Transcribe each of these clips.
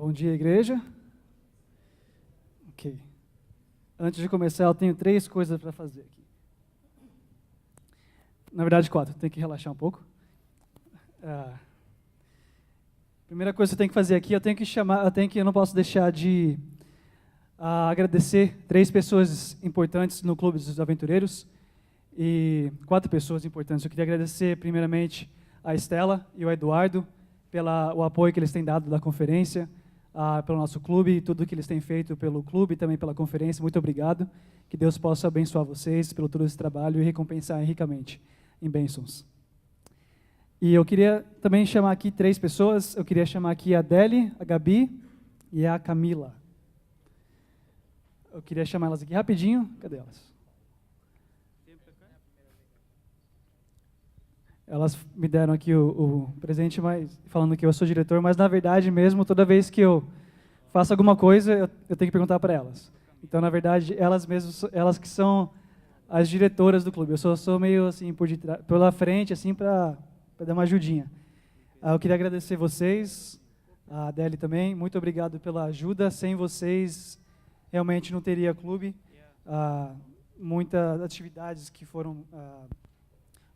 Bom dia, igreja. Ok. Antes de começar, eu tenho 3 coisas para fazer aqui. Na verdade, 4. Tem que relaxar um pouco. Primeira coisa que eu tenho que fazer aqui, eu não posso deixar de agradecer 3 pessoas importantes no Clube dos Aventureiros e 4 pessoas importantes. Eu queria agradecer primeiramente a Estela e o Eduardo pelo apoio que eles têm dado da conferência, pelo nosso clube, tudo que eles têm feito pelo clube e também pela conferência. Muito obrigado. Que Deus possa abençoar vocês pelo todo esse trabalho e recompensar ricamente em bênçãos. E eu queria também chamar aqui 3 pessoas. Eu queria chamar aqui a Adele, a Gabi e a Camila. Eu queria chamar elas aqui rapidinho. Cadê elas? Elas me deram aqui o presente, mas falando que eu sou diretor, mas na verdade mesmo, toda vez que eu faço alguma coisa, eu tenho que perguntar para elas. Então, na verdade, elas que são as diretoras do clube. Eu sou meio assim pela frente, assim, para dar uma ajudinha. Eu queria agradecer vocês, a Adele também. Muito obrigado pela ajuda. Sem vocês, realmente não teria clube. Muitas atividades que foram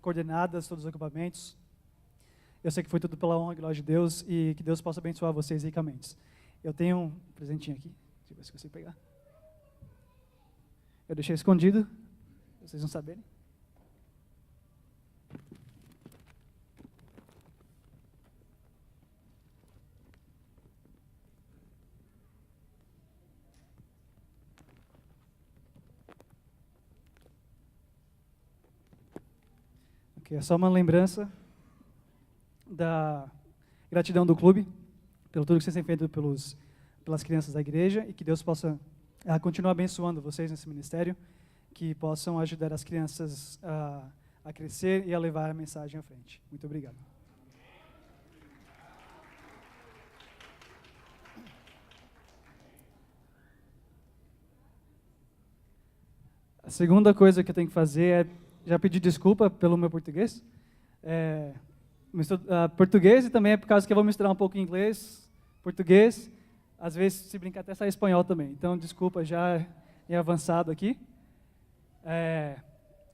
coordenadas, todos os equipamentos. Eu sei que foi tudo pela honra e glória de Deus e que Deus possa abençoar vocês ricamente. Eu tenho um presentinho aqui, deixa eu ver se consigo pegar. Eu deixei escondido, vocês não saberem. É só uma lembrança da gratidão do clube, pelo tudo que vocês têm feito pelas crianças da igreja, e que Deus possa continuar abençoando vocês nesse ministério, que possam ajudar as crianças a crescer e a levar a mensagem à frente. Muito obrigado. A segunda coisa que eu tenho que fazer é já pedi desculpa pelo meu português. Português e também é por causa que eu vou misturar um pouco inglês, português, às vezes, se brincar, até sai espanhol também. Então, desculpa já em avançado aqui.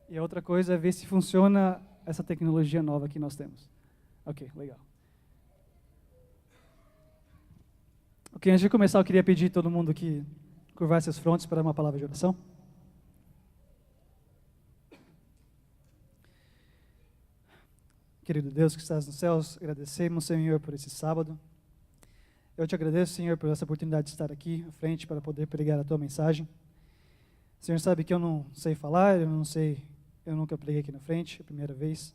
E a outra coisa é ver se funciona essa tecnologia nova que nós temos. Ok, legal. Ok, antes de começar, eu queria pedir a todo mundo que curvasse as frontes para uma palavra de oração. Querido Deus que estás nos céus, agradecemos, Senhor, por esse sábado. Eu te agradeço, Senhor, por essa oportunidade de estar aqui à frente para poder pregar a tua mensagem. O Senhor sabe que eu não sei falar, eu nunca preguei aqui na frente, é a primeira vez,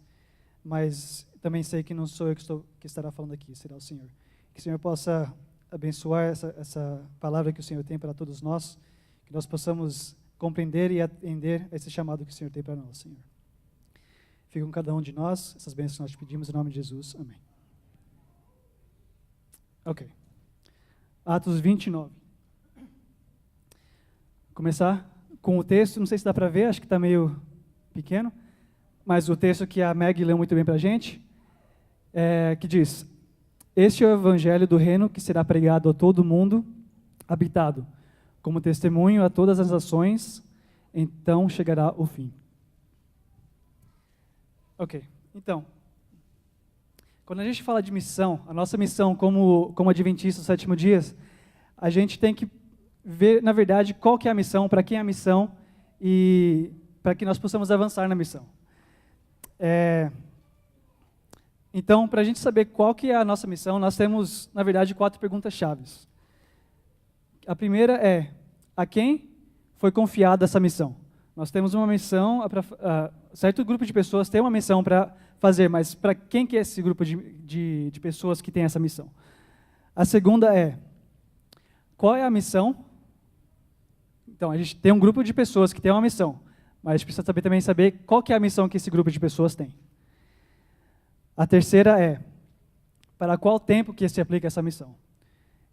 mas também sei que não sou eu que estará falando aqui, será o Senhor. Que o Senhor possa abençoar essa palavra que o Senhor tem para todos nós, que nós possamos compreender e atender esse chamado que o Senhor tem para nós, Senhor. Fica com cada um de nós, essas bênçãos que nós te pedimos, em nome de Jesus. Amém. Ok. Atos 29. Começar com o texto, não sei se dá para ver, acho que está meio pequeno, mas o texto que a Meg leu muito bem para a gente, que diz: Este é o evangelho do reino que será pregado a todo mundo habitado, como testemunho a todas as nações, então chegará o fim. Ok, então, quando a gente fala de missão, a nossa missão como adventistas do 7º dia, a gente tem que ver, na verdade, qual que é a missão, para quem é a missão e para que nós possamos avançar na missão. Então, para a gente saber qual que é a nossa missão, nós temos, na verdade, 4 perguntas-chave. A primeira é: a quem foi confiada essa missão? Nós temos uma missão, certo grupo de pessoas tem uma missão para fazer, mas para quem que é esse grupo de pessoas que tem essa missão? A segunda é: qual é a missão? Então, a gente tem um grupo de pessoas que tem uma missão, mas a gente precisa também saber qual que é a missão que esse grupo de pessoas tem. A terceira é: para qual tempo que se aplica essa missão?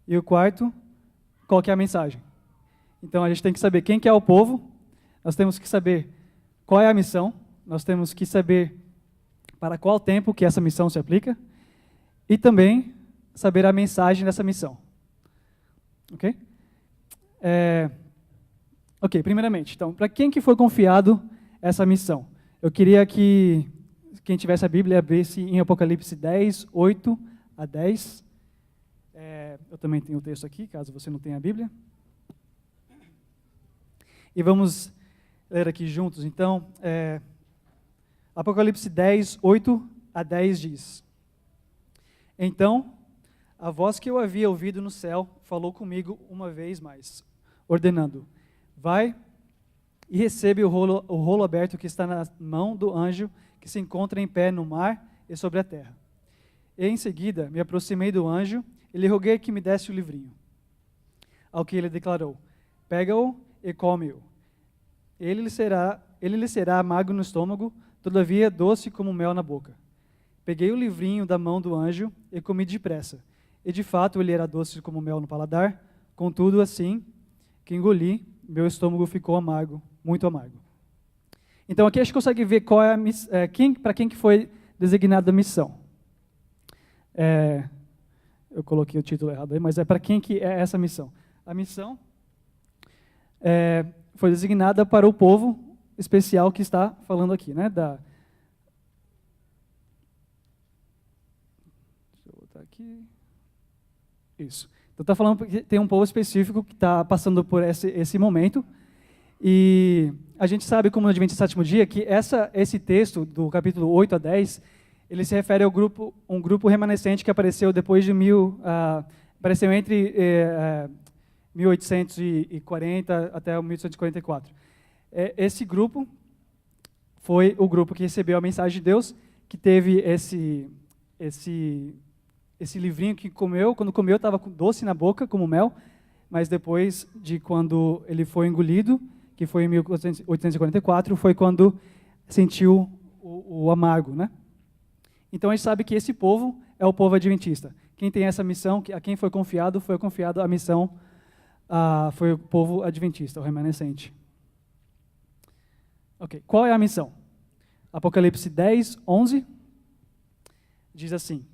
E o quarto, qual que é a mensagem? Então, a gente tem que saber quem que é o povo, nós temos que saber qual é a missão, nós temos que saber para qual tempo que essa missão se aplica e também saber a mensagem dessa missão. Ok? Ok, primeiramente, então, para quem que foi confiado essa missão? Eu queria que quem tivesse a Bíblia abrisse em Apocalipse 10, 8 a 10. Eu também tenho o texto aqui, caso você não tenha a Bíblia. E vamos ler aqui juntos. Então, Apocalipse 10, 8 a 10 diz: Então, a voz que eu havia ouvido no céu falou comigo uma vez mais, ordenando: Vai e recebe o rolo aberto que está na mão do anjo que se encontra em pé no mar e sobre a terra. E em seguida me aproximei do anjo e lhe roguei que me desse o livrinho. Ao que ele declarou: Pega-o e come-o. Ele lhe será amargo no estômago, todavia doce como mel na boca. Peguei o livrinho da mão do anjo e comi depressa. E de fato ele era doce como mel no paladar, contudo assim que engoli, meu estômago ficou amargo, muito amargo. Então aqui a gente consegue ver qual é para quem que foi designada a missão. Eu coloquei o título errado aí, mas é para quem que é essa missão. A missão foi designada para o povo especial que está falando aqui, né? Deixa eu botar aqui. Isso. Então está falando que tem um povo específico que está passando por esse momento. E a gente sabe, como no Adventista do Sétimo Dia, que esse texto, do capítulo 8 a 10, ele se refere ao um grupo remanescente que apareceu depois de apareceu entre 1840 até 1844. Esse grupo foi o grupo que recebeu a mensagem de Deus, que teve esse livrinho que comeu. Quando comeu, estava doce na boca, como mel, mas depois de quando ele foi engolido, que foi em 1844, foi quando sentiu o amargo, né? Então a gente sabe que esse povo é o povo adventista. Quem tem essa missão, a quem foi confiado a missão, foi o povo adventista, o remanescente. Ok, qual é a missão? Apocalipse 10, 11, diz assim: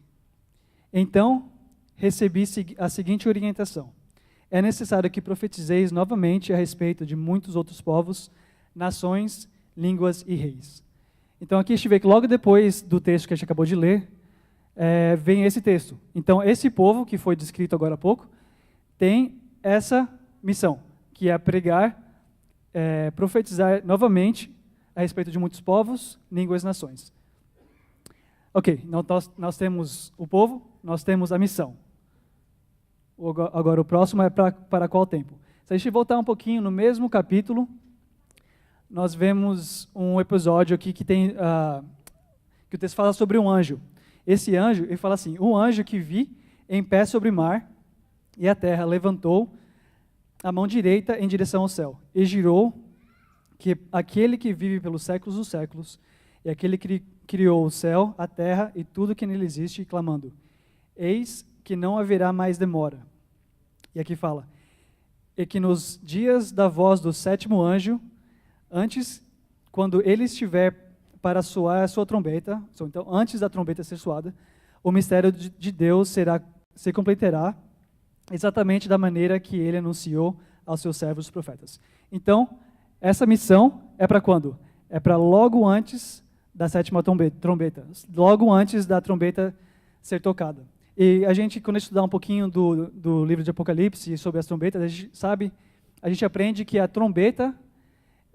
Então recebi a seguinte orientação: é necessário que profetizeis novamente a respeito de muitos outros povos, nações, línguas e reis. Então aqui a gente vê que logo depois do texto que a gente acabou de ler, vem esse texto. Então esse povo, que foi descrito agora há pouco, tem essa missão, que é pregar, profetizar novamente a respeito de muitos povos, línguas e nações. Ok, então nós temos o povo, nós temos a missão. Agora o próximo é para qual tempo? Se a gente voltar um pouquinho no mesmo capítulo, nós vemos um episódio aqui que tem que o texto fala sobre um anjo. Esse anjo, ele fala assim: um anjo que vi em pé sobre o mar e a terra levantou a mão direita em direção ao céu e girou, que aquele que vive pelos séculos dos séculos e aquele que criou o céu, a terra e tudo que nele existe, clamando: eis que não haverá mais demora. E aqui fala: e que nos dias da voz do sétimo anjo, antes, quando ele estiver para soar a sua trombeta, então antes da trombeta ser soada, o mistério de Deus se completará exatamente da maneira que ele anunciou aos seus servos os profetas. Então, essa missão é para quando? É para logo antes da sétima trombeta, logo antes da trombeta ser tocada. E a gente, quando estudar um pouquinho do livro de Apocalipse sobre as trombetas, a gente aprende que a trombeta,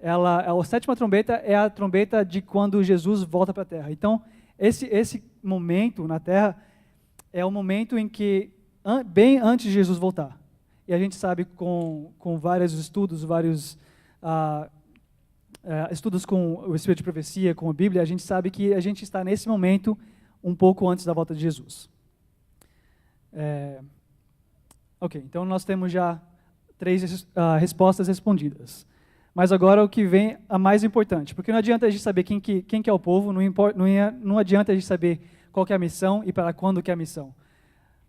a sétima trombeta é a trombeta de quando Jesus volta para a Terra. Então, esse momento na Terra é o momento em que, bem antes de Jesus voltar. E a gente sabe com vários estudos, estudos com o Espírito de Profecia, com a Bíblia, a gente sabe que a gente está nesse momento um pouco antes da volta de Jesus. Ok, então nós temos já 3 respostas respondidas. Mas agora o que vem a mais importante, porque não adianta a gente saber quem que é o povo, não adianta a gente saber qual que é a missão e para quando que é a missão.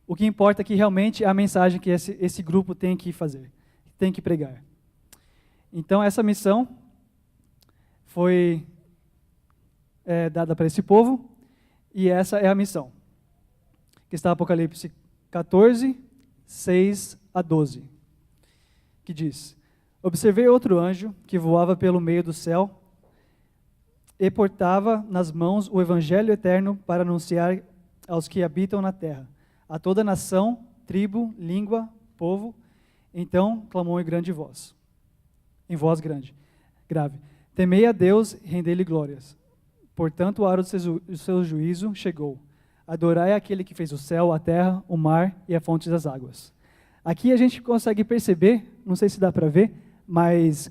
O que importa é que realmente é a mensagem que esse grupo tem que fazer, tem que pregar. Então essa missão foi dada para esse povo, e essa é a missão, que está em Apocalipse 14, 6 a 12. que diz: Observei outro anjo que voava pelo meio do céu e portava nas mãos o evangelho eterno para anunciar aos que habitam na terra, a toda nação, tribo, língua, povo. Então clamou em voz grave: Temei a Deus e rendei-lhe glórias. Portanto, a hora do seu juízo chegou. Adorai aquele que fez o céu, a terra, o mar e a fonte das águas. Aqui a gente consegue perceber, não sei se dá para ver, mas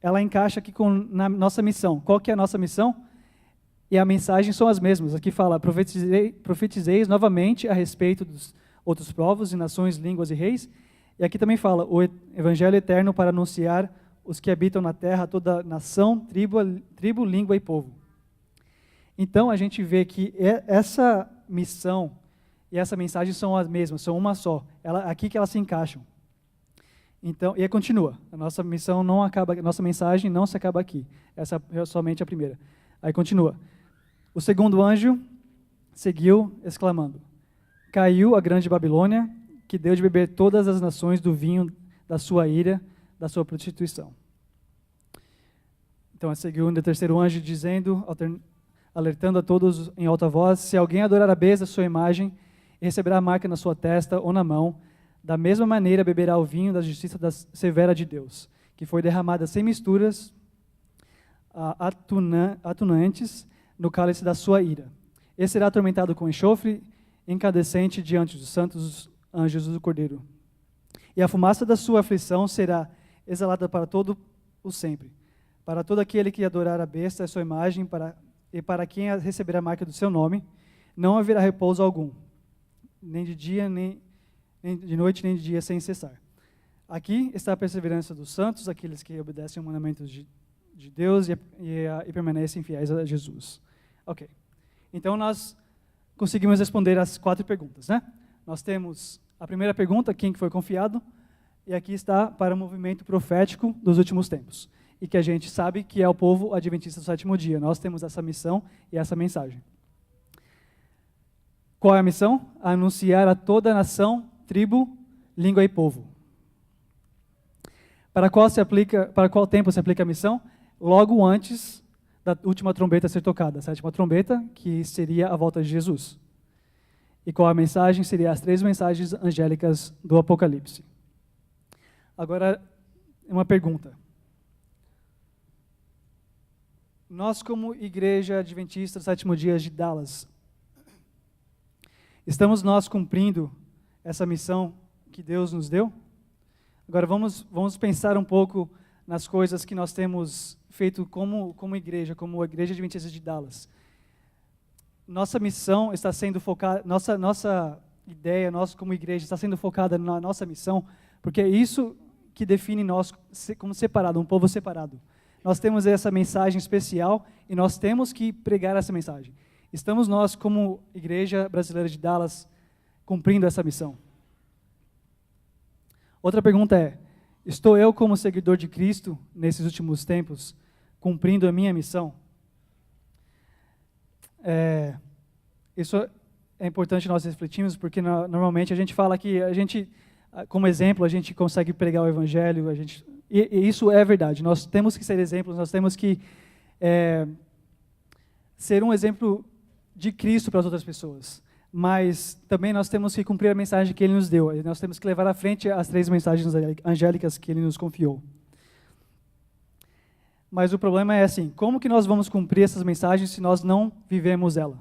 ela encaixa aqui na nossa missão. Qual que é a nossa missão? E a mensagem são as mesmas. Aqui fala: profetizeis novamente a respeito dos outros povos e nações, línguas e reis. E aqui também fala: o evangelho eterno para anunciar os que habitam na terra, toda nação, tribo, língua e povo. Então a gente vê que essa missão e essa mensagem são as mesmas, são uma só. Aqui que elas se encaixam. Então, e aí continua. A nossa missão não acaba, a nossa mensagem não se acaba aqui. Essa é somente a primeira. Aí continua. O segundo anjo seguiu, exclamando: Caiu a grande Babilônia, que deu de beber todas as nações do vinho da sua ira, da sua prostituição. Então, seguiu o terceiro anjo dizendo, alertando a todos em alta voz: Se alguém adorar a besta, sua imagem, e receberá a marca na sua testa ou na mão, da mesma maneira beberá o vinho da justiça severa de Deus, que foi derramada sem misturas, atunantes, no cálice da sua ira. Esse será atormentado com enxofre incandescente diante dos santos anjos do Cordeiro. E a fumaça da sua aflição será exalada para todo o sempre. Para todo aquele que adorar a besta, a sua imagem, e para quem receber a marca do seu nome, não haverá repouso algum, nem de dia, nem de noite, nem de dia, sem cessar. Aqui está a perseverança dos santos, aqueles que obedecem aos mandamentos de Deus e permanecem fiéis a Jesus. Ok. Então, nós conseguimos responder as 4 perguntas, né? Nós temos a primeira pergunta: quem que foi confiado? E aqui está para o movimento profético dos últimos tempos. E que a gente sabe que é o povo adventista do sétimo dia. Nós temos essa missão e essa mensagem. Qual é a missão? Anunciar a toda a nação, tribo, língua e povo. Para qual tempo se aplica a missão? Logo antes da última trombeta ser tocada, a sétima trombeta, que seria a volta de Jesus. E qual a mensagem? Seria as 3 mensagens angélicas do Apocalipse. Agora, uma pergunta. Nós, como Igreja Adventista do Sétimo Dia de Dallas, estamos nós cumprindo essa missão que Deus nos deu? Agora vamos pensar um pouco nas coisas que nós temos feito como igreja, como a Igreja Adventista de Dallas. Nossa missão está sendo focada, nossa ideia, nós como igreja, está sendo focada na nossa missão, porque é isso que define nós como separado, um povo separado. Nós temos essa mensagem especial e nós temos que pregar essa mensagem. Estamos nós, como Igreja Brasileira de Dallas, cumprindo essa missão? Outra pergunta é: estou eu, como seguidor de Cristo, nesses últimos tempos, cumprindo a minha missão? Isso é importante nós refletirmos, porque normalmente a gente fala que como exemplo, a gente consegue pregar o Evangelho, e isso é verdade. Nós temos que ser exemplos, nós temos que ser um exemplo de Cristo para as outras pessoas. Mas também nós temos que cumprir a mensagem que Ele nos deu. E nós temos que levar à frente as 3 mensagens angélicas que Ele nos confiou. Mas o problema é assim: como que nós vamos cumprir essas mensagens se nós não vivemos ela?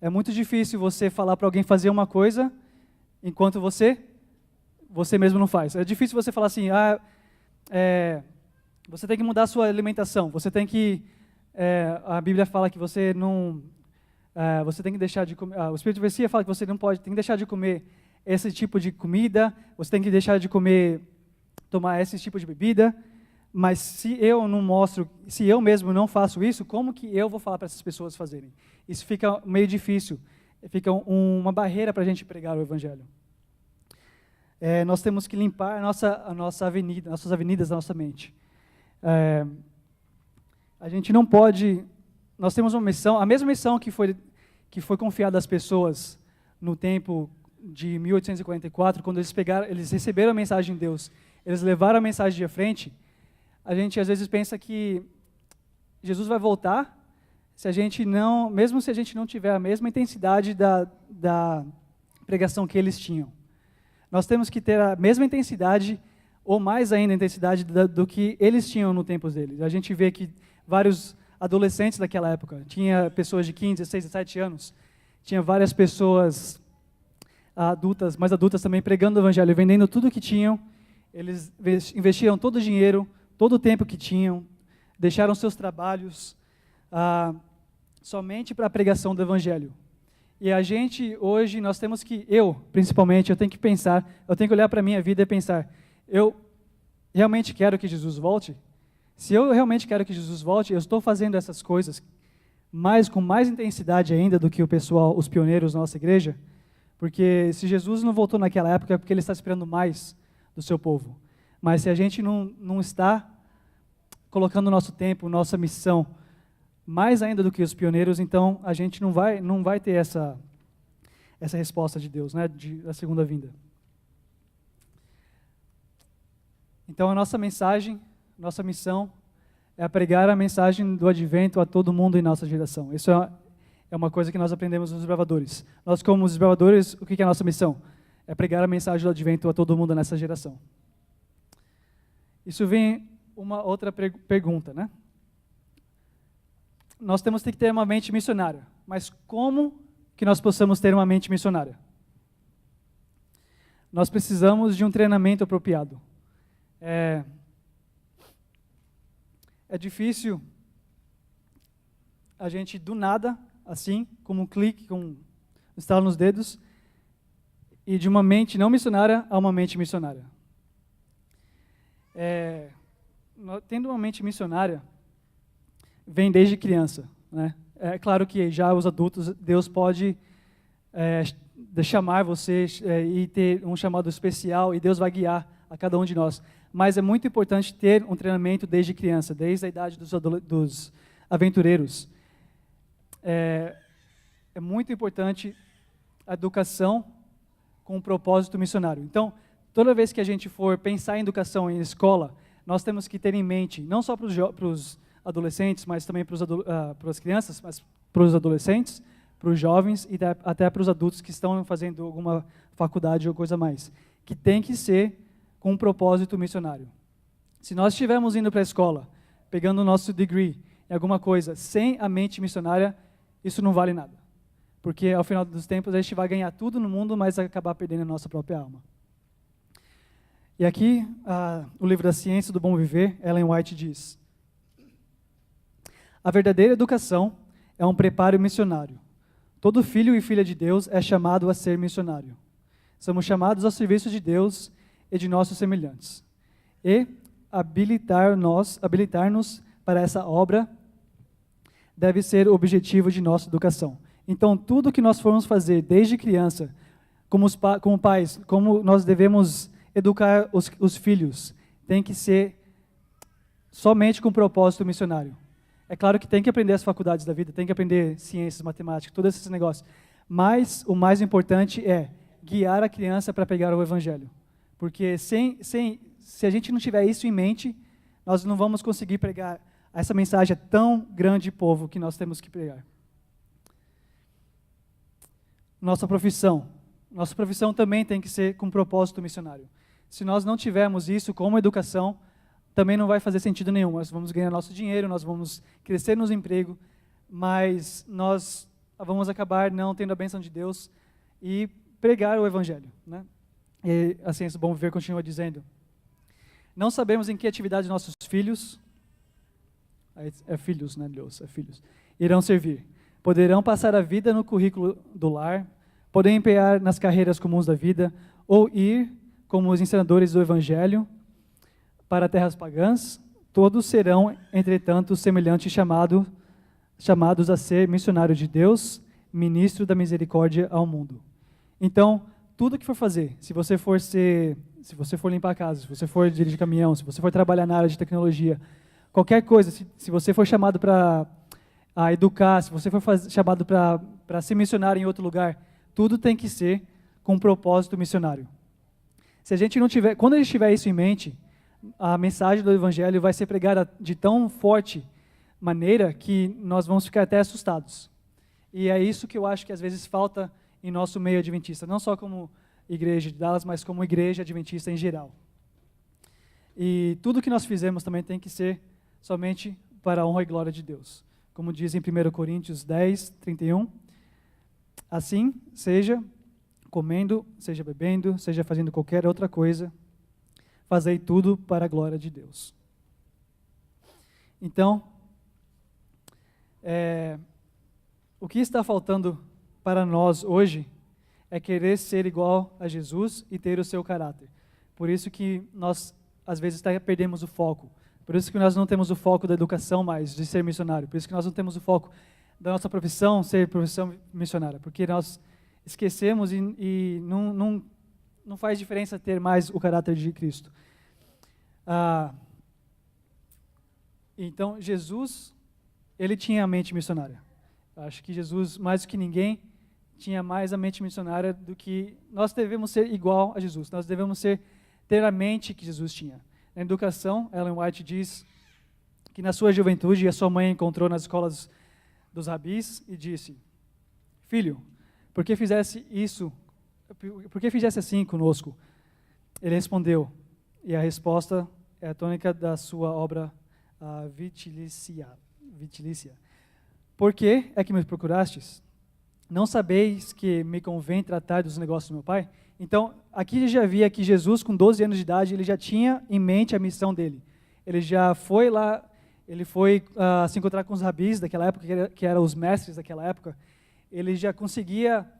É muito difícil você falar para alguém fazer uma coisa enquanto você mesmo não faz. É difícil você falar assim: você tem que mudar a sua alimentação, você tem que... a Bíblia fala que você não... você tem que deixar de comer... o Espírito de Profecia fala que você não pode... tem que deixar de comer esse tipo de comida, você tem que deixar de tomar esse tipo de bebida, mas se eu não mostro, se eu mesmo não faço isso, como que eu vou falar para essas pessoas fazerem? Isso fica meio difícil, fica uma barreira para a gente pregar o Evangelho. Nós temos que limpar nossas avenidas da nossa mente. A gente não pode... Nós temos uma missão, a mesma missão que foi confiada às pessoas no tempo de 1844, quando eles receberam a mensagem de Deus eles levaram a mensagem à frente, a gente às vezes pensa que Jesus vai voltar se a gente não, mesmo se a gente não tiver a mesma intensidade da pregação que eles tinham. Nós temos que ter a mesma intensidade, ou mais ainda a intensidade do que eles tinham no tempo deles. A gente vê que vários adolescentes daquela época, tinha pessoas de 15, 16, 17 anos, tinha várias pessoas adultas, mais adultas também, pregando o evangelho, vendendo tudo o que tinham. Eles investiram todo o dinheiro, todo o tempo que tinham, deixaram seus trabalhos somente para a pregação do evangelho. E a gente, hoje, nós temos que, principalmente, eu tenho que pensar, eu tenho que olhar para a minha vida e pensar, eu realmente quero que Jesus volte? Se eu realmente quero que Jesus volte, eu estou fazendo essas coisas com mais intensidade ainda do que o pessoal, os pioneiros da nossa igreja? Porque se Jesus não voltou naquela época, é porque Ele está esperando mais do seu povo. Mas se a gente não está colocando o nosso tempo, nossa missão, mais ainda do que os pioneiros, então a gente não vai ter essa resposta de Deus, né, da segunda vinda. Então a nossa mensagem, nossa missão é pregar a mensagem do advento a todo mundo em nossa geração. Isso é uma coisa que nós aprendemos nos desbravadores. Nós, como desbravadores, o que é a nossa missão? É pregar a mensagem do advento a todo mundo nessa geração. Isso vem uma outra pergunta, né? Nós temos que ter uma mente missionária, mas como que nós possamos ter uma mente missionária? Nós precisamos de um treinamento apropriado. É difícil a gente, do nada, assim, como um clique, com um estalo nos dedos, e de uma mente não missionária a uma mente missionária. Tendo uma mente missionária, vem desde criança, né? É claro que já os adultos, Deus pode chamar você e ter um chamado especial, e Deus vai guiar a cada um de nós. Mas é muito importante ter um treinamento desde criança, desde a idade dos aventureiros. É muito importante a educação com um propósito missionário. Então, toda vez que a gente for pensar em educação em escola, nós temos que ter em mente, não só para os adolescentes, mas também para as crianças, mas para os adolescentes, para os jovens e até para os adultos que estão fazendo alguma faculdade ou coisa mais, que tem que ser com um propósito missionário. Se nós estivermos indo para a escola, pegando o nosso degree em alguma coisa, sem a mente missionária, isso não vale nada. Porque, ao final dos tempos, a gente vai ganhar tudo no mundo, mas vai acabar perdendo a nossa própria alma. E aqui, o livro da Ciência do Bom Viver, Ellen White diz: a verdadeira educação é um preparo missionário. Todo filho e filha de Deus é chamado a ser missionário. Somos chamados ao serviço de Deus e de nossos semelhantes. E habilitar-nos para essa obra deve ser o objetivo de nossa educação. Então, tudo que nós formos fazer desde criança, como pais, como nós devemos educar os filhos, tem que ser somente com propósito missionário. É claro que tem que aprender as faculdades da vida, tem que aprender ciências, matemática, todos esses negócios. Mas o mais importante é guiar a criança para pegar o evangelho. Porque se a gente não tiver isso em mente, nós não vamos conseguir pregar essa mensagem a tão grande povo que nós temos que pregar. Nossa profissão também tem que ser com propósito missionário. Se nós não tivermos isso como educação, também não vai fazer sentido nenhum. Nós vamos ganhar nosso dinheiro, nós vamos crescer nos empregos, mas nós vamos acabar não tendo a bênção de Deus e pregar o evangelho, né? E a Ciência do Bom Viver continua dizendo: não sabemos em que atividade nossos filhos, filhos, né, Deus, filhos, irão servir. Poderão passar a vida no currículo do lar, podem empenhar nas carreiras comuns da vida, ou ir como os ensinadores do evangelho para terras pagãs. Todos serão, entretanto, semelhantes chamados a ser missionários de Deus, ministro da misericórdia ao mundo. Então, tudo que for fazer, se você for limpar a casa, se você for dirigir caminhão, se você for trabalhar na área de tecnologia, qualquer coisa, se você for chamado para educar, se você for chamado para ser missionário em outro lugar, tudo tem que ser com um propósito missionário. Se a gente não tiver, quando a gente tiver isso em mente, a mensagem do Evangelho vai ser pregada de tão forte maneira que nós vamos ficar até assustados. E é isso que eu acho que às vezes falta em nosso meio adventista, não só como igreja de Dallas, mas como igreja adventista em geral. E tudo que nós fizemos também tem que ser somente para a honra e glória de Deus. Como diz em 1 Coríntios 10, 31, assim, seja comendo, seja bebendo, seja fazendo qualquer outra coisa, fazei tudo para a glória de Deus. Então, o que está faltando para nós hoje é querer ser igual a Jesus e ter o seu caráter. Por isso que nós, às vezes, perdemos o foco. Por isso que nós não temos o foco da educação mais, de ser missionário. Por isso que nós não temos o foco da nossa profissão, ser profissão missionária. Porque nós esquecemos e não faz diferença ter mais o caráter de Cristo. Então, Jesus, ele tinha a mente missionária. Acho que Jesus, mais do que ninguém, tinha mais a mente missionária do que... Nós devemos ser igual a Jesus. Nós devemos ter a mente que Jesus tinha. Na educação, Ellen White diz que na sua juventude a sua mãe encontrou nas escolas dos rabis e disse: filho, por que fizesse assim conosco? Ele respondeu, e a resposta é a tônica da sua obra Vitilícia. Por que é que me procurastes? Não sabeis que me convém tratar dos negócios do meu pai? Então, aqui já via que Jesus, com 12 anos de idade, ele já tinha em mente a missão dele. Ele já foi lá, ele foi se encontrar com os rabis daquela época, que eram os mestres daquela época. Ele já conseguia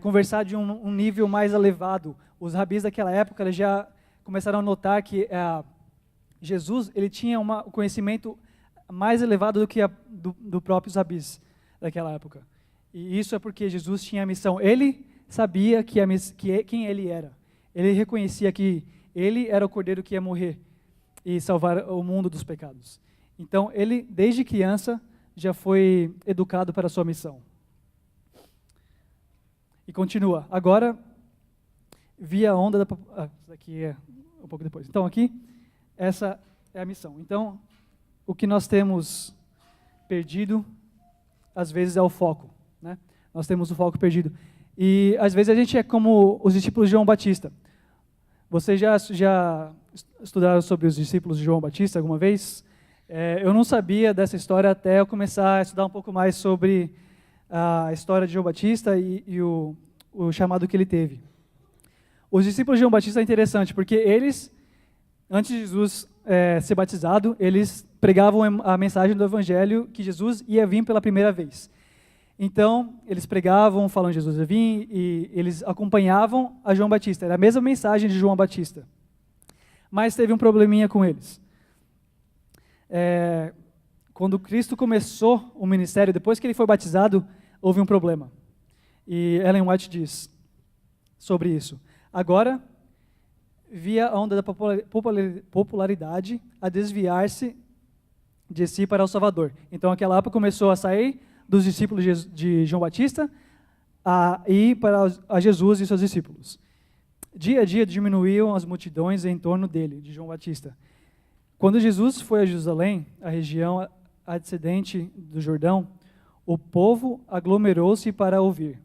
conversar de um nível mais elevado. Os rabis daquela época, eles já começaram a notar que Jesus, ele tinha um conhecimento mais elevado do que do próprios rabis daquela época. E isso é porque Jesus tinha a missão. Ele sabia quem ele era. Ele reconhecia que ele era o cordeiro que ia morrer e salvar o mundo dos pecados. Então, ele, desde criança, já foi educado para a sua missão. E continua. Agora, via a onda da... isso daqui é um pouco depois. Então, aqui, essa é a missão. Então, o que nós temos perdido, às vezes, é o foco. Né? Nós temos o foco perdido. E, às vezes, a gente é como os discípulos de João Batista. Vocês já estudaram sobre os discípulos de João Batista alguma vez? Eu não sabia dessa história até eu começar a estudar um pouco mais sobre a história de João Batista e o chamado que ele teve. Os discípulos de João Batista é interessante, porque eles, antes de Jesus ser batizado, eles pregavam a mensagem do Evangelho que Jesus ia vir pela primeira vez. Então, eles pregavam, falando que Jesus ia vir, e eles acompanhavam a João Batista. Era a mesma mensagem de João Batista. Mas teve um probleminha com eles. Quando Cristo começou o ministério, depois que ele foi batizado, houve um problema. E Ellen White diz sobre isso. Agora, via a onda da popularidade a desviar-se de si para o Salvador. Então, aquela época começou a sair dos discípulos de João Batista a ir para Jesus e seus discípulos. Dia a dia diminuíam as multidões em torno dele, de João Batista. Quando Jesus foi a Jerusalém, a região adjacente do Jordão, o povo aglomerou-se para ouvir.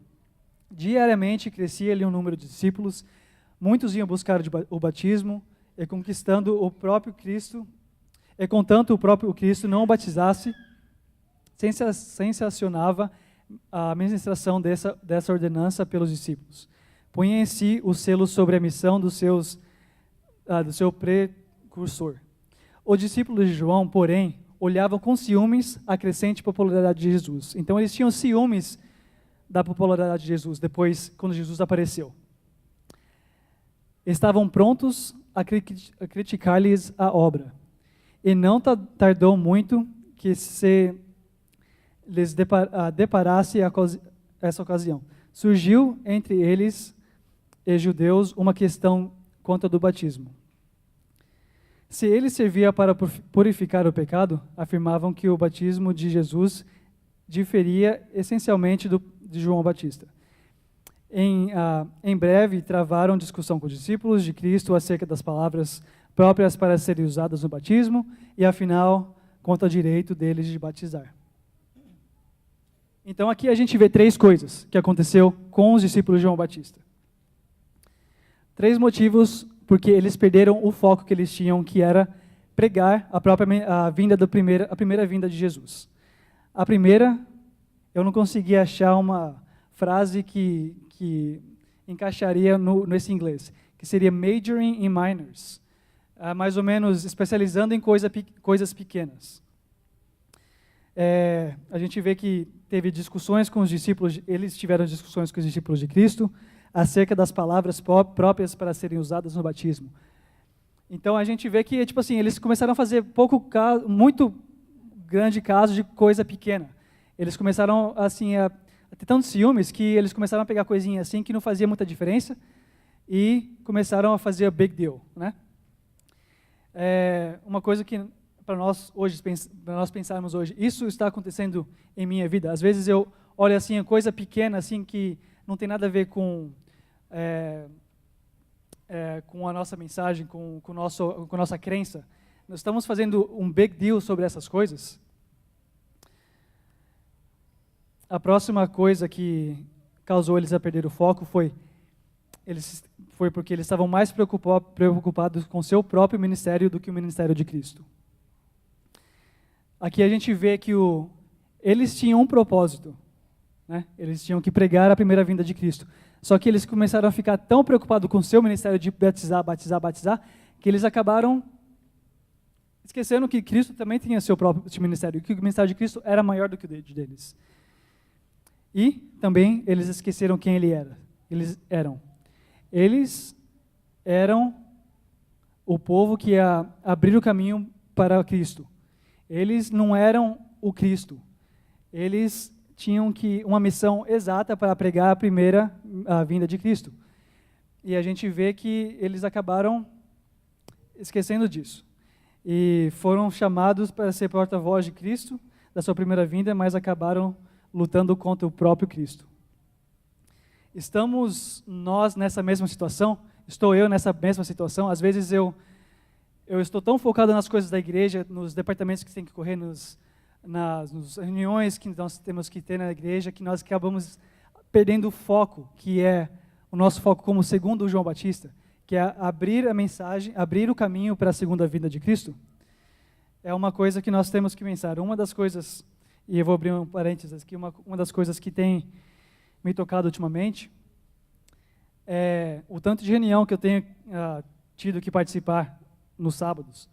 Diariamente crescia-lhe o número de discípulos, muitos iam buscar o batismo, e conquistando o próprio Cristo, e contanto o próprio Cristo não o batizasse, sensacionava a administração dessa ordenança pelos discípulos. Punha em si o selo sobre a missão do seu precursor. Os discípulos de João, porém, olhavam com ciúmes a crescente popularidade de Jesus. Então, eles tinham ciúmes da popularidade de Jesus, depois, quando Jesus apareceu. Estavam prontos a criticar-lhes a obra. E não tardou muito que se lhes deparasse essa ocasião. Surgiu entre eles e judeus uma questão quanto ao do batismo. Se ele servia para purificar o pecado, afirmavam que o batismo de Jesus diferia essencialmente de João Batista. Em breve, travaram discussão com os discípulos de Cristo acerca das palavras próprias para serem usadas no batismo e, afinal, quanto ao direito deles de batizar. Então, aqui a gente vê 3 coisas que aconteceu com os discípulos de João Batista. 3 motivos porque eles perderam o foco que eles tinham, que era pregar a primeira vinda de Jesus. A primeira, eu não consegui achar uma frase que encaixaria nesse inglês, que seria majoring in minors, mais ou menos especializando em coisas pequenas. A gente vê que teve discussões com os discípulos, eles tiveram discussões com os discípulos de Cristo acerca das palavras próprias para serem usadas no batismo. Então a gente vê que, tipo assim, eles começaram a fazer muito grande caso de coisa pequena. Eles começaram assim a ter tantos ciúmes que eles começaram a pegar coisinha assim que não fazia muita diferença e começaram a fazer a big deal, né? Uma coisa que para nós pensarmos hoje, isso está acontecendo em minha vida. Às vezes eu olho assim a coisa pequena assim que não tem nada a ver com a nossa mensagem, com a nossa crença. Nós estamos fazendo um big deal sobre essas coisas. A próxima coisa que causou eles a perder o foco foi porque eles estavam mais preocupados com seu próprio ministério do que o ministério de Cristo. Aqui a gente vê que eles tinham um propósito, né? Eles tinham que pregar a primeira vinda de Cristo. Só que eles começaram a ficar tão preocupados com o seu ministério de batizar, que eles acabaram esquecendo que Cristo também tinha seu próprio ministério, que o ministério de Cristo era maior do que o deles. E também eles esqueceram quem eles eram. Eles eram o povo que ia abrir o caminho para Cristo. Eles não eram o Cristo. Eles tinham uma missão exata para pregar a vinda de Cristo. E a gente vê que eles acabaram esquecendo disso. E foram chamados para ser porta-voz de Cristo, da sua primeira vinda, mas acabaram lutando contra o próprio Cristo. Estamos nós nessa mesma situação? Estou eu nessa mesma situação? Às vezes eu estou tão focado nas coisas da igreja, nos departamentos que tem que correr, nas reuniões que nós temos que ter na igreja, que nós acabamos perdendo o foco, que é o nosso foco como segundo o João Batista, que é abrir a mensagem, abrir o caminho para a segunda vinda de Cristo. É uma coisa que nós temos que pensar. Uma das coisas, e eu vou abrir um parênteses aqui, uma das coisas que tem me tocado ultimamente é o tanto de reunião que eu tenho tido que participar nos sábados.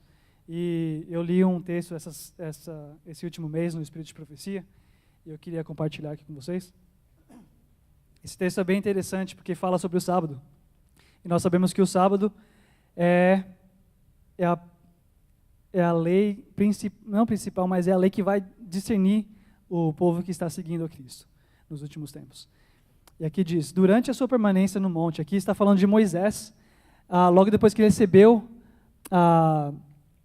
E eu li um texto esse último mês no Espírito de Profecia, e eu queria compartilhar aqui com vocês. Esse texto é bem interessante porque fala sobre o sábado. E nós sabemos que o sábado é a lei, não principal, mas é a lei que vai discernir o povo que está seguindo a Cristo nos últimos tempos. E aqui diz, durante a sua permanência no monte, aqui está falando de Moisés, logo depois que ele recebeu a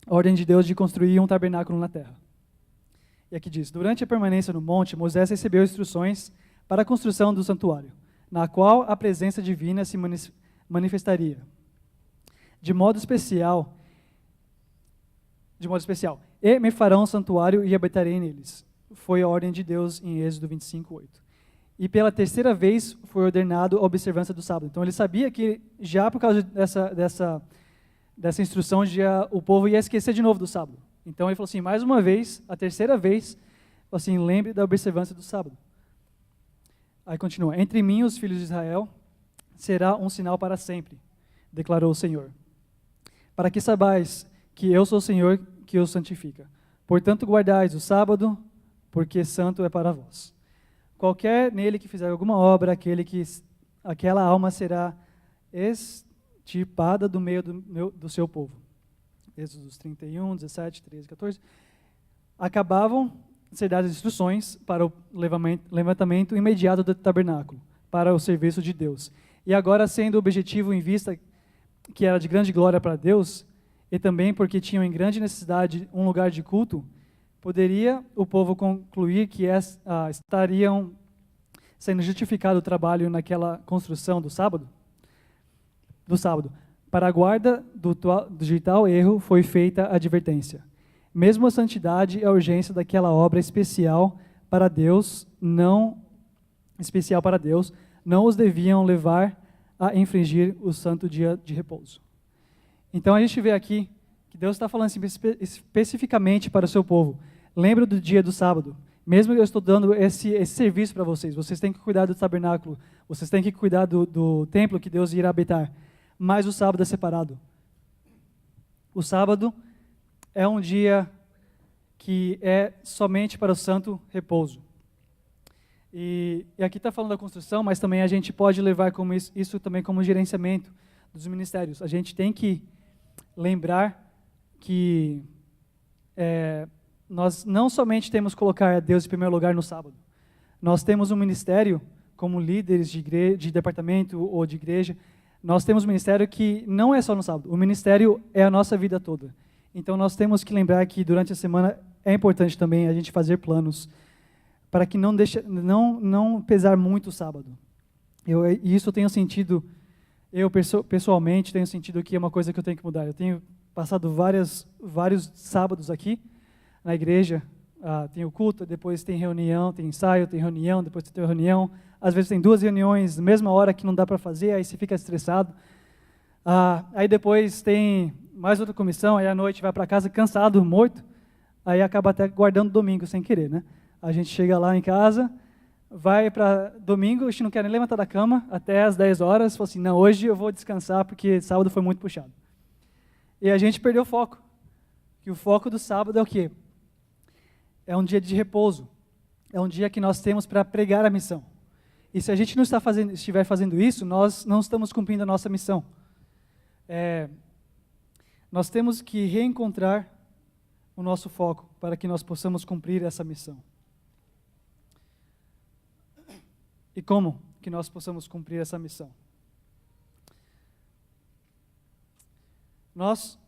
ordem de Deus de construir um tabernáculo na terra. E aqui diz, durante a permanência no monte, Moisés recebeu instruções para a construção do santuário, na qual a presença divina se manifestaria. De modo especial, e me farão um santuário e habitarei neles. Foi a ordem de Deus em Êxodo 25:8. E pela terceira vez foi ordenado a observância do sábado. Então ele sabia que já por causa dessa instrução o povo ia esquecer de novo do sábado. Então ele falou assim, mais uma vez, a terceira vez, assim, lembre da observância do sábado. Aí continua, entre mim e os filhos de Israel será um sinal para sempre, declarou o Senhor. Para que saibais que eu sou o Senhor que os santifica. Portanto guardais o sábado, porque santo é para vós. Qualquer nele que fizer alguma obra, aquela alma será extirpada do meio do seu povo. Êxodo 31, 17, 13, 14. Acabavam de ser dadas instruções para o levantamento imediato do tabernáculo, para o serviço de Deus. E agora, sendo o objetivo em vista que era de grande glória para Deus, e também porque tinham em grande necessidade um lugar de culto, poderia o povo concluir que sendo justificado o trabalho naquela construção do sábado. Para a guarda de tal erro foi feita a advertência. Mesmo a santidade e a urgência daquela obra especial para Deus, não os deviam levar a infringir o santo dia de repouso. Então a gente vê aqui que Deus está falando especificamente para o seu povo. Lembra do dia do sábado. Mesmo eu estou dando esse serviço para vocês. Vocês têm que cuidar do tabernáculo. Vocês têm que cuidar do templo que Deus irá habitar. Mas o sábado é separado. O sábado é um dia que é somente para o santo repouso. E aqui está falando da construção, mas também a gente pode levar como isso também como gerenciamento dos ministérios. A gente tem que lembrar que nós não somente temos que colocar a Deus em primeiro lugar no sábado. Nós temos um ministério, como líderes de departamento ou de igreja, nós temos um ministério que não é só no sábado. O ministério é a nossa vida toda. Então nós temos que lembrar que durante a semana é importante também a gente fazer planos para que não pesar muito o sábado. Isso eu tenho sentido, pessoalmente tenho sentido que é uma coisa que eu tenho que mudar. Eu tenho passado vários sábados aqui na igreja, tem o culto, depois tem reunião, tem ensaio, tem reunião, depois tem reunião. Às vezes tem 2 reuniões na mesma hora que não dá para fazer, aí você fica estressado. Aí depois tem mais outra comissão, aí à noite vai para casa cansado, morto, aí acaba até guardando domingo sem querer, né? A gente chega lá em casa, vai para domingo, a gente não quer nem levantar da cama até às 10 horas, fala assim, não, hoje eu vou descansar porque sábado foi muito puxado. E a gente perdeu o foco. Que o foco do sábado é o quê? É um dia de repouso. É um dia que nós temos para pregar a missão. E se a gente não estiver fazendo isso, nós não estamos cumprindo a nossa missão. Nós temos que reencontrar o nosso foco para que nós possamos cumprir essa missão. E como que nós possamos cumprir essa missão? Nós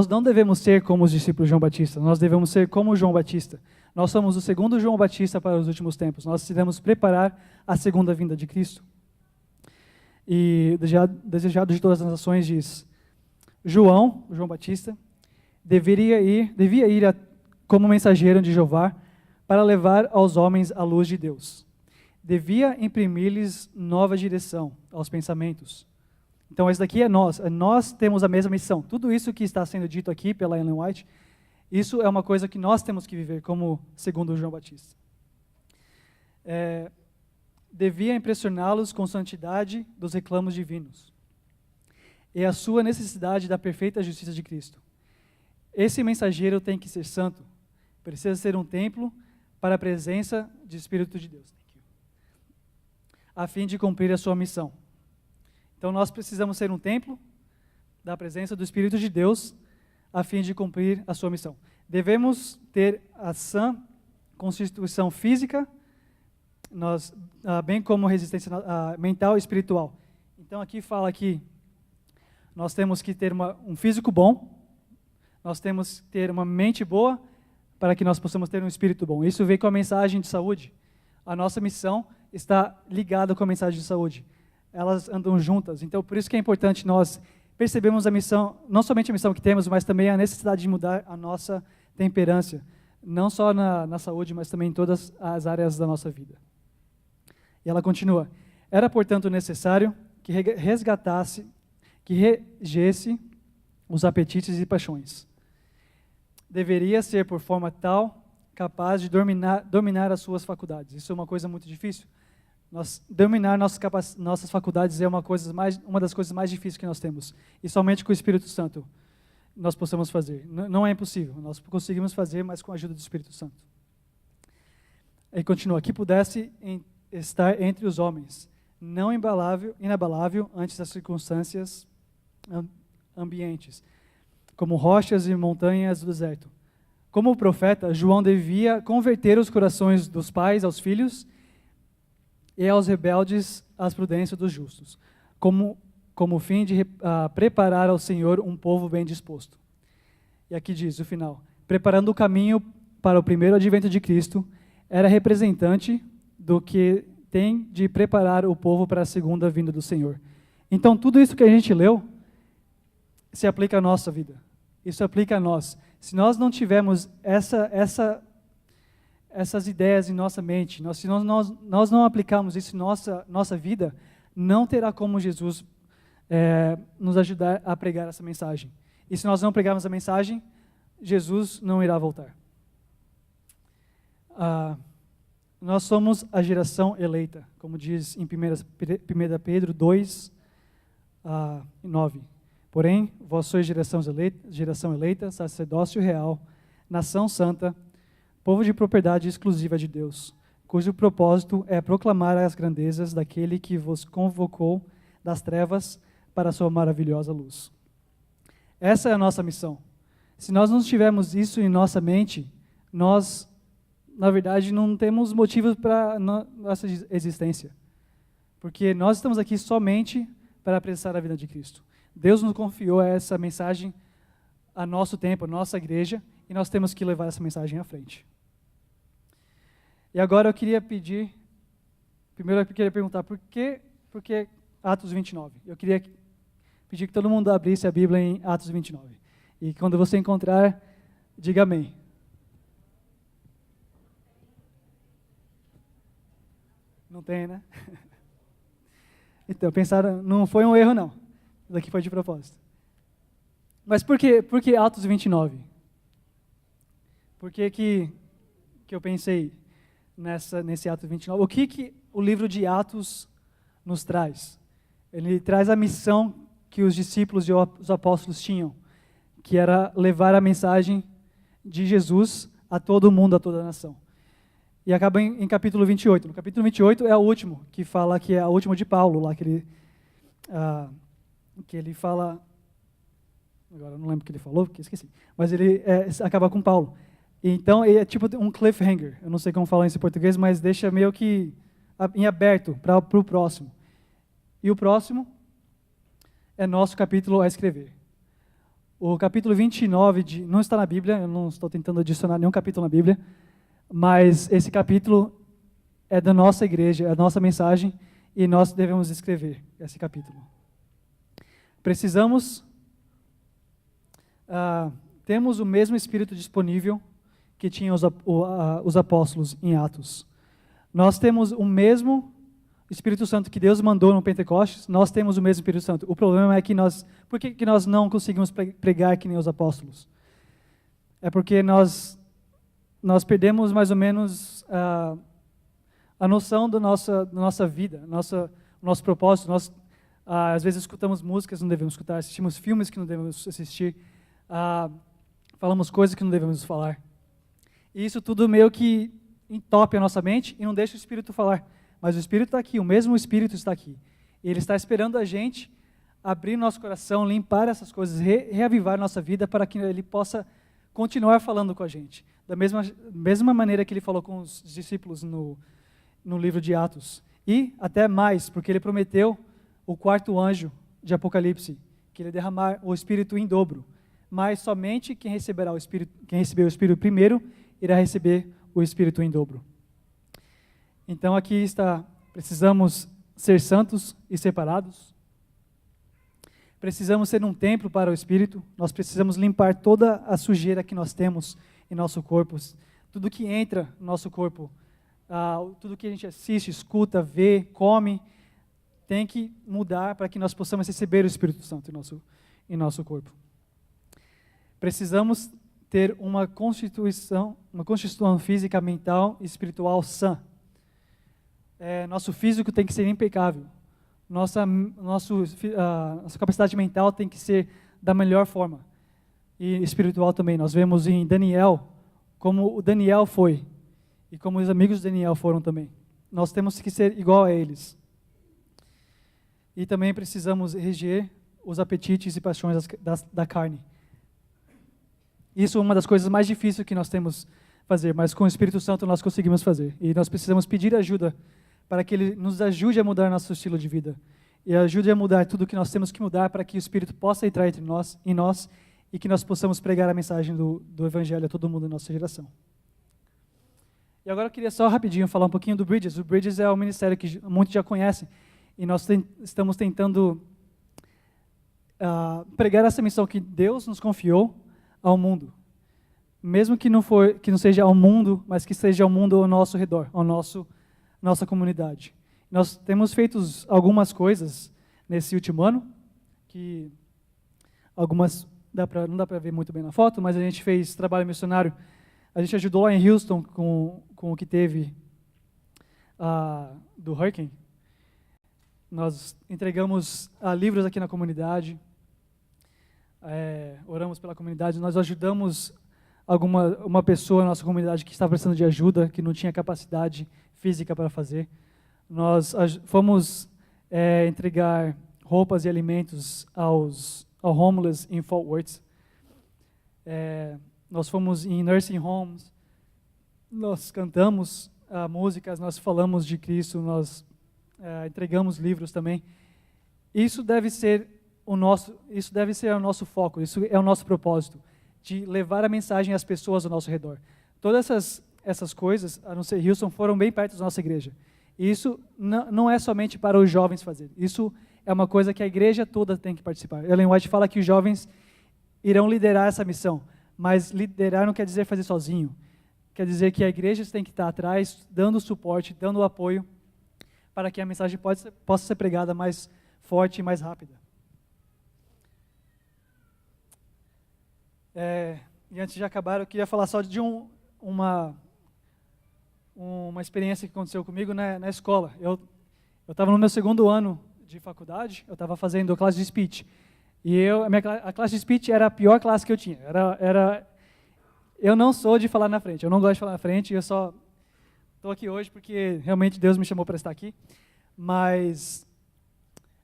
não devemos ser como os discípulos de João Batista, nós devemos ser como João Batista. Nós somos o segundo João Batista para os últimos tempos. Nós devemos preparar a segunda vinda de Cristo. E desejado de todas as nações diz, João Batista, devia ir como mensageiro de Jeová para levar aos homens a luz de Deus. Devia imprimir-lhes nova direção aos pensamentos. Então, esse daqui é nós. Nós temos a mesma missão. Tudo isso que está sendo dito aqui pela Ellen White, isso é uma coisa que nós temos que viver como segundo João Batista. Devia impressioná-los com santidade dos reclamos divinos e a sua necessidade da perfeita justiça de Cristo. Esse mensageiro tem que ser santo, precisa ser um templo para a presença do Espírito de Deus, a fim de cumprir a sua missão. Então nós precisamos ser um templo da presença do Espírito de Deus, a fim de cumprir a sua missão. Devemos ter a sã constituição física, bem como resistência mental e espiritual. Então aqui fala que nós temos que ter um físico bom, nós temos que ter uma mente boa, para que nós possamos ter um espírito bom. Isso vem com a mensagem de saúde. A nossa missão está ligada com a mensagem de saúde. Elas andam juntas. Então, por isso que é importante nós percebermos a missão, não somente a missão que temos, mas também a necessidade de mudar a nossa temperança. Não só na saúde, mas também em todas as áreas da nossa vida. E ela continua. Era, portanto, necessário que regesse os apetites e paixões. Deveria ser por forma tal, capaz de dominar as suas faculdades. Isso é uma coisa muito difícil. Dominar nossas faculdades é uma das coisas mais difíceis que nós temos. E somente com o Espírito Santo nós possamos fazer. Não é impossível. Nós conseguimos fazer, mas com a ajuda do Espírito Santo. Ele continua. Que pudesse estar entre os homens, não inabalável ante as circunstâncias ambientes, como rochas e montanhas do deserto. Como profeta, João devia converter os corações dos pais aos filhos e aos rebeldes às prudências dos justos, como fim de preparar ao Senhor um povo bem disposto. E aqui diz o final, preparando o caminho para o primeiro advento de Cristo, era representante do que tem de preparar o povo para a segunda vinda do Senhor. Então, tudo isso que a gente leu se aplica à nossa vida. Isso aplica a nós. Se nós não tivermos essas ideias em nossa mente, se nós não aplicarmos isso em nossa vida, não terá como Jesus nos ajudar a pregar essa mensagem. E se nós não pregarmos a mensagem, Jesus não irá voltar. Nós somos a geração eleita, como diz em 1 Pedro 2, 9. Porém, vós sois geração eleita, sacerdócio real, nação santa, povo de propriedade exclusiva de Deus, cujo propósito é proclamar as grandezas daquele que vos convocou das trevas para a sua maravilhosa luz. Essa é a nossa missão. Se nós não tivermos isso em nossa mente, nós, na verdade, não temos motivos para nossa existência. Porque nós estamos aqui somente para apresentar a vida de Cristo. Deus nos confiou essa mensagem a nosso tempo, a nossa igreja, e nós temos que levar essa mensagem à frente. E agora eu queria perguntar por que Atos 29? Eu queria pedir que todo mundo abrisse a Bíblia em Atos 29. E quando você encontrar, diga amém. Não tem, né? Então, pensaram, não foi um erro, não. Isso aqui foi de propósito. Mas por que Atos 29? Por que eu pensei nesse Atos 29? O que o livro de Atos nos traz? Ele traz a missão que os discípulos e os apóstolos tinham, que era levar a mensagem de Jesus a todo mundo, a toda a nação. E acaba em capítulo 28. No capítulo 28 é o último, que fala que é o último de Paulo, lá que ele fala, agora eu não lembro o que ele falou, porque esqueci, mas ele acaba com Paulo. Então é tipo um cliffhanger, eu não sei como falar isso em português, mas deixa meio que em aberto para o próximo. E o próximo é nosso capítulo a escrever. O capítulo 29 não está na Bíblia, eu não estou tentando adicionar nenhum capítulo na Bíblia, mas esse capítulo é da nossa igreja, é a nossa mensagem, e nós devemos escrever esse capítulo. Temos o mesmo Espírito disponível que tinham os apóstolos em Atos. Nós temos o mesmo Espírito Santo que Deus mandou no Pentecostes, nós temos o mesmo Espírito Santo. O problema é que por que nós não conseguimos pregar que nem os apóstolos? É porque nós perdemos mais ou menos a noção da nossa vida, nosso propósito. Nós, às vezes, escutamos músicas que não devemos escutar, assistimos filmes que não devemos assistir, falamos coisas que não devemos falar. E isso tudo meio que entope a nossa mente e não deixa o Espírito falar. Mas o Espírito está aqui, o mesmo Espírito está aqui. E Ele está esperando a gente abrir nosso coração, limpar essas coisas, reavivar nossa vida para que Ele possa continuar falando com a gente. Da mesma maneira que Ele falou com os discípulos no livro de Atos. E até mais, porque Ele prometeu o quarto anjo de Apocalipse, que Ele ia derramar o Espírito em dobro. Mas somente quem recebeu o Espírito primeiro, irá receber o Espírito em dobro. Então aqui está, precisamos ser santos e separados. Precisamos ser um templo para o Espírito. Nós precisamos limpar toda a sujeira que nós temos em nosso corpo. Tudo que entra no nosso corpo, tudo que a gente assiste, escuta, vê, come, tem que mudar para que nós possamos receber o Espírito Santo em nosso corpo. Precisamos ter uma constituição física, mental e espiritual sã. Nosso físico tem que ser impecável. Nossa capacidade mental tem que ser da melhor forma. E espiritual também. Nós vemos em Daniel, como o Daniel foi, e como os amigos de Daniel foram também. Nós temos que ser igual a eles. E também precisamos reger os apetites e paixões da carne. Isso é uma das coisas mais difíceis que nós temos fazer, mas com o Espírito Santo nós conseguimos fazer. E nós precisamos pedir ajuda para que Ele nos ajude a mudar nosso estilo de vida. E ajude a mudar tudo o que nós temos que mudar para que o Espírito possa entrar em nós e que nós possamos pregar a mensagem do Evangelho a todo mundo da nossa geração. E agora eu queria só rapidinho falar um pouquinho do Bridges. O Bridges é um ministério que muitos já conhecem. E nós estamos tentando pregar essa missão que Deus nos confiou ao mundo. Mesmo que não seja ao mundo, mas que seja ao mundo ao nosso redor, nossa comunidade. Nós temos feito algumas coisas nesse último ano, que algumas não dá para ver muito bem na foto, mas a gente fez trabalho missionário. A gente ajudou lá em Houston com o que teve do hurricane. Nós entregamos livros aqui na comunidade, oramos pela comunidade, nós ajudamos uma pessoa na nossa comunidade que estava precisando de ajuda, que não tinha capacidade física para fazer. Nós fomos entregar roupas e alimentos ao homeless em Fort Worth. Nós fomos em nursing homes, nós cantamos músicas, nós falamos de Cristo, nós entregamos livros também. Isso deve ser o nosso foco, isso é o nosso propósito, de levar a mensagem às pessoas ao nosso redor. Todas essas coisas, a não ser Houston, foram bem perto da nossa igreja. E isso não é somente para os jovens fazer. Isso é uma coisa que a igreja toda tem que participar. Ellen White fala que os jovens irão liderar essa missão, mas liderar não quer dizer fazer sozinho. Quer dizer que a igreja tem que estar atrás, dando suporte, dando apoio, para que a mensagem possa ser pregada mais forte e mais rápida. E antes de acabar, eu queria falar só de uma experiência que aconteceu comigo na escola. Eu estava no meu segundo ano de faculdade, eu estava fazendo classe de speech. E a classe de speech era a pior classe que eu tinha. Eu não sou de falar na frente, eu não gosto de falar na frente, eu só estou aqui hoje porque realmente Deus me chamou para estar aqui. Mas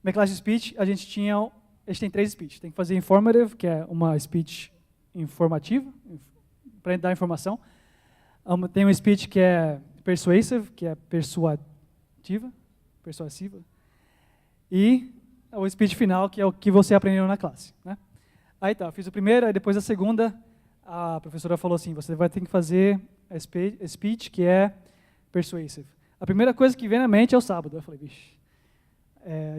minha classe de speech, a gente tem 3 speeches. Tem que fazer informative, que é uma speech informativa, para dar informação. Tem um speech que é persuasive, que é persuasiva. E o speech final, que é o que você aprendeu na classe, né? Aí tá, eu fiz o primeiro, aí depois a segunda, a professora falou assim, você vai ter que fazer a speech que é persuasive. A primeira coisa que vem na mente é o sábado. Eu falei, vixe,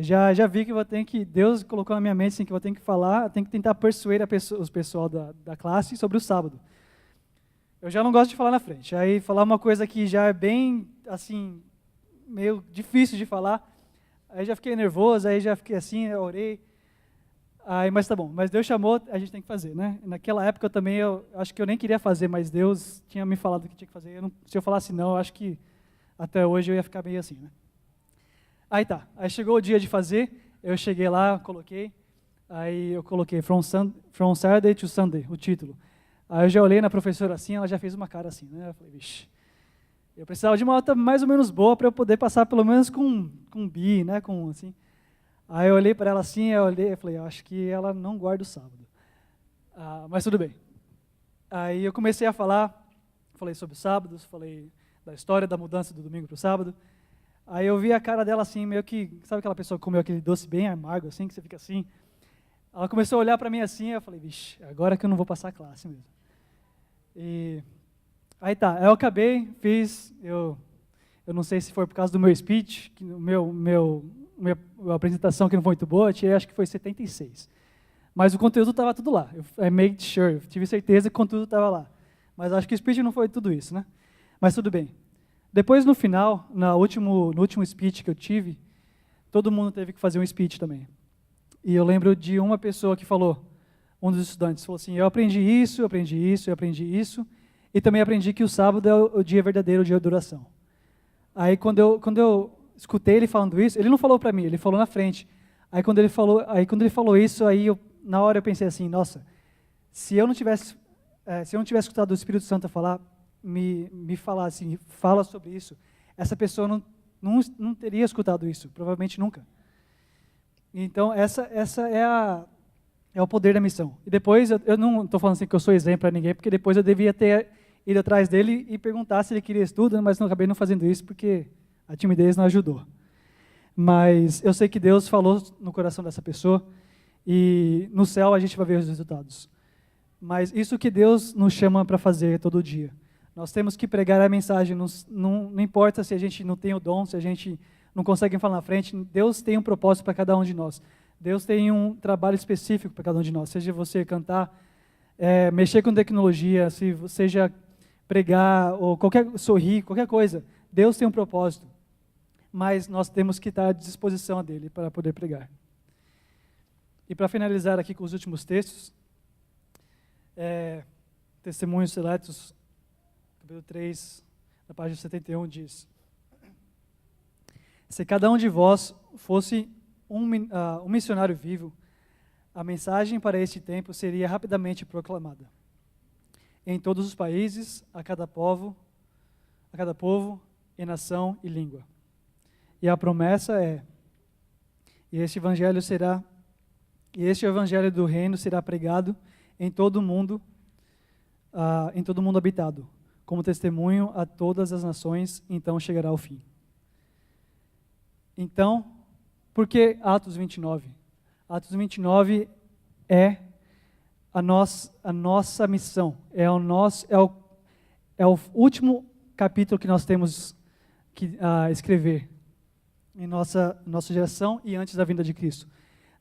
já vi que Deus colocou na minha mente assim, que eu tenho que falar, tenho que tentar persuadir os pessoal da classe sobre o sábado. Eu já não gosto de falar na frente. Aí falar uma coisa que já é bem, assim, meio difícil de falar, aí já fiquei nervoso, aí já fiquei assim, eu orei. Mas tá bom, mas Deus chamou, a gente tem que fazer, né? Naquela época eu acho que eu nem queria fazer, mas Deus tinha me falado que tinha que fazer. Se eu falasse não, eu acho que até hoje eu ia ficar meio assim, né? Aí chegou o dia de fazer, eu cheguei lá, aí eu coloquei From Saturday to Sunday, o título. Aí eu já olhei na professora assim, ela já fez uma cara assim, né? Eu falei, vixe, eu precisava de uma nota mais ou menos boa para eu poder passar pelo menos com B, né? Assim. Aí eu olhei para ela assim, eu falei, eu acho que ela não guarda o sábado. Mas tudo bem. Aí eu comecei a falei sobre sábados, falei da história da mudança do domingo para o sábado. Aí eu vi a cara dela assim, meio que, sabe aquela pessoa que comeu aquele doce bem amargo, assim, que você fica assim? Ela começou a olhar para mim assim, eu falei, vixe, agora que eu não vou passar a classe mesmo. Aí eu acabei, fiz, eu não sei se foi por causa do meu speech, que minha apresentação que não foi muito boa, eu tirei, acho que foi 76. Mas o conteúdo estava tudo lá, I made sure, eu tive certeza que o conteúdo estava lá. Mas acho que o speech não foi tudo isso, né? Mas tudo bem. Depois, no final, no último speech que eu tive, todo mundo teve que fazer um speech também. E eu lembro de uma pessoa que falou, um dos estudantes, falou assim, eu aprendi isso, e também aprendi que o sábado é o dia verdadeiro, o dia de adoração. Aí, quando eu escutei ele falando isso, ele não falou para mim, ele falou na frente. Aí, quando ele falou isso, na hora eu pensei assim, nossa, se eu não tivesse escutado o Espírito Santo falar, me falar assim, fala sobre isso, essa pessoa não teria escutado isso, provavelmente nunca. Então, essa é o poder da missão. E depois, eu não estou falando assim que eu sou exemplo para ninguém, porque depois eu devia ter ido atrás dele e perguntar se ele queria estudo, mas não acabei não fazendo isso, porque a timidez não ajudou. Mas eu sei que Deus falou no coração dessa pessoa, e no céu a gente vai ver os resultados. Mas isso que Deus nos chama para fazer todo dia. Nós temos que pregar a mensagem, não importa se a gente não tem o dom, se a gente não consegue falar na frente, Deus tem um propósito para cada um de nós. Deus tem um trabalho específico para cada um de nós, seja você cantar, mexer com tecnologia, seja pregar, ou sorrir, qualquer coisa. Deus tem um propósito, mas nós temos que estar à disposição dele para poder pregar. E para finalizar aqui com os últimos textos, Testemunhos Seletos, capítulo 3, na página 71, diz: se cada um de vós fosse um missionário vivo, a mensagem para este tempo seria rapidamente proclamada em todos os países, a cada povo e nação e língua. E a promessa e este evangelho do reino será pregado em todo o mundo habitado, como testemunho a todas as nações, então chegará ao fim. Então, por que Atos 29? Atos 29 é a nossa missão, é o último capítulo que nós temos que escrever em nossa geração e antes da vinda de Cristo.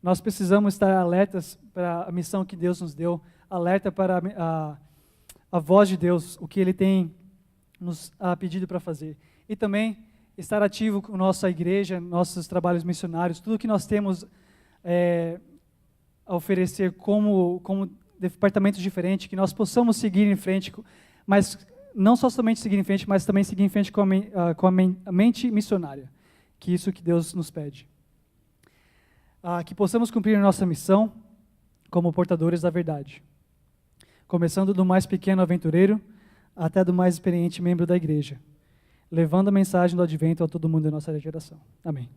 Nós precisamos estar alertas para a missão que Deus nos deu, alerta para a voz de Deus, o que Ele tem nos pedido para fazer. E também estar ativo com nossa igreja, nossos trabalhos missionários, tudo que nós temos a oferecer como departamentos diferentes, que nós possamos seguir em frente, mas não só somente seguir em frente, mas também seguir em frente com a mente missionária, que é isso que Deus nos pede. Que possamos cumprir a nossa missão como portadores da verdade, começando do mais pequeno aventureiro até do mais experiente membro da igreja, levando a mensagem do advento a todo mundo da nossa geração. Amém.